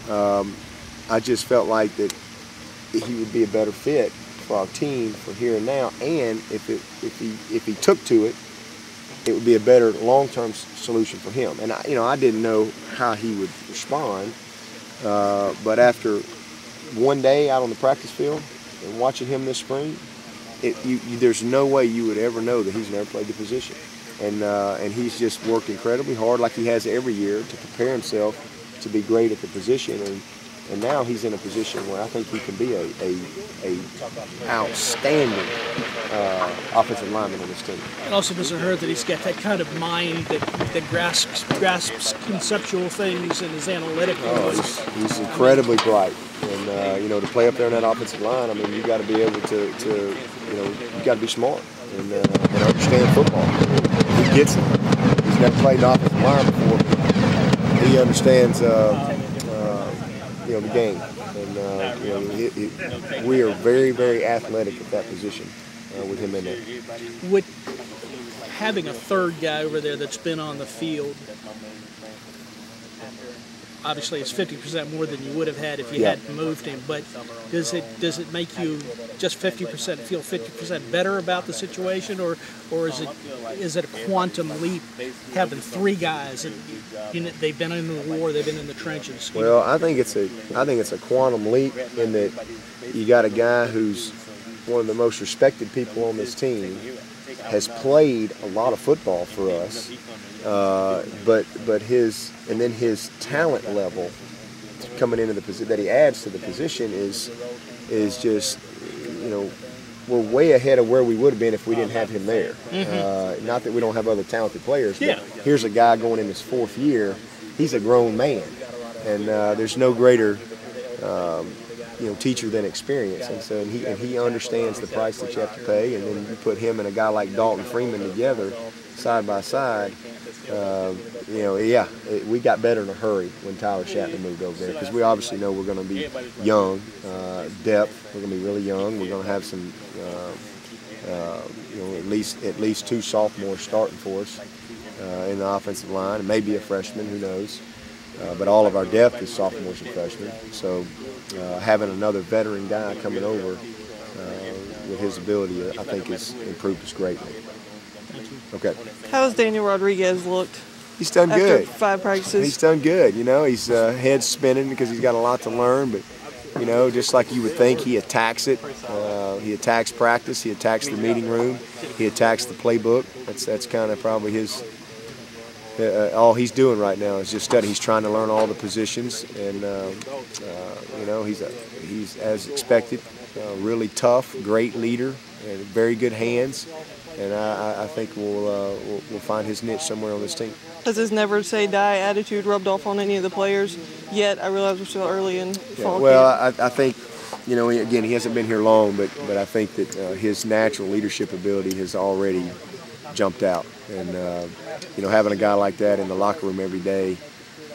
I just felt like that he would be a better fit for our team for here and now, and if he took to it, it would be a better long-term solution for him. And I didn't know how he would respond, but after one day out on the practice field and watching him this spring, there's no way you would ever know that he's never played the position. And he's just worked incredibly hard, like he has every year, to prepare himself to be great at the position. And now he's in a position where I think he can be a outstanding offensive lineman on this team. It also doesn't hurt that he's got that kind of mind that grasps conceptual things and is analytical. He's incredibly bright. And to play up there in that offensive line, I mean, you got to be able to you got to be smart and understand football. He gets it. He's never played an offensive line before. He understands the game. And we are very, very athletic at that position with him in there. With having a third guy over there that's been on the field, obviously it's 50% more than you would have had if you hadn't moved him, but does it make you just 50% feel 50% better about the situation, or is it a quantum leap having three guys and they've been in the war, they've been in the trenches? Well, I think it's a quantum leap in that you got a guy who's one of the most respected people on this team, has played a lot of football for us, but his talent level coming into the position that he adds to the position is just, we're way ahead of where we would have been if we didn't have him there. Not that we don't have other talented players, but here's a guy going in his fourth year. He's a grown man, and there's no greater teacher than experience, and he understands the price that you have to pay. And then you put him and a guy like Dalton Freeman together, side by side. We got better in a hurry when Tyler Shatner moved over there, because we obviously know we're going to be young, depth. We're going to be really young. We're going to have some, at least two sophomores starting for us in the offensive line, and maybe a freshman, who knows. But all of our depth is sophomores and freshmen. So having another veteran guy coming over with his ability, I think, has improved us greatly. Okay. How has Daniel Rodriguez looked? He's done good. After 5 practices. He's done good. He's head spinning because he's got a lot to learn. But just like you would think, he attacks it. He attacks practice. He attacks the meeting room. He attacks the playbook. That's kind of probably his. All he's doing right now is just studying. He's trying to learn all the positions, and he's as expected. Really tough, great leader, and very good hands. And I think we'll find his niche somewhere on this team. Has his never say die attitude rubbed off on any of the players yet? I realize we're still early in fall camp. Well, I think, again, he hasn't been here long, but I think that his natural leadership ability has already jumped out. And, having a guy like that in the locker room every day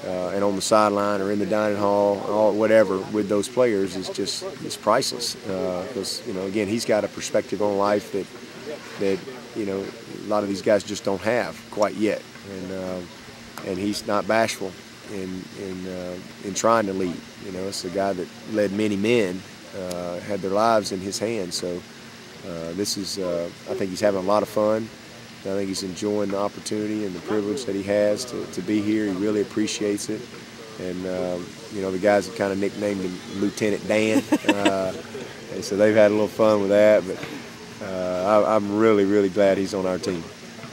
and on the sideline or in the dining hall or whatever with those players is priceless. Because, again, he's got a perspective on life that a lot of these guys just don't have quite yet, and he's not bashful in trying to lead. It's a guy that led many men, had their lives in his hands. So I think he's having a lot of fun. I think he's enjoying the opportunity and the privilege that he has to be here. He really appreciates it, and the guys have kind of nicknamed him Lieutenant Dan, and so they've had a little fun with that. But I'm really, really glad he's on our team.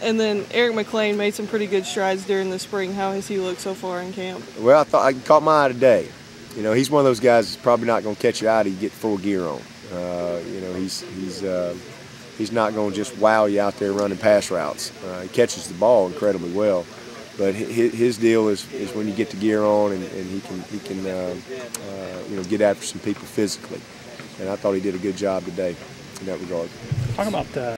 And then Eric McLean made some pretty good strides during the spring. How has he looked so far in camp? Well, I thought I caught my eye today. He's one of those guys that's probably not going to catch your eye till you get full gear on. He's not going to just wow you out there running pass routes. He catches the ball incredibly well, but his deal is when you get the gear on and he can get after some people physically. And I thought he did a good job today in that regard. Talk about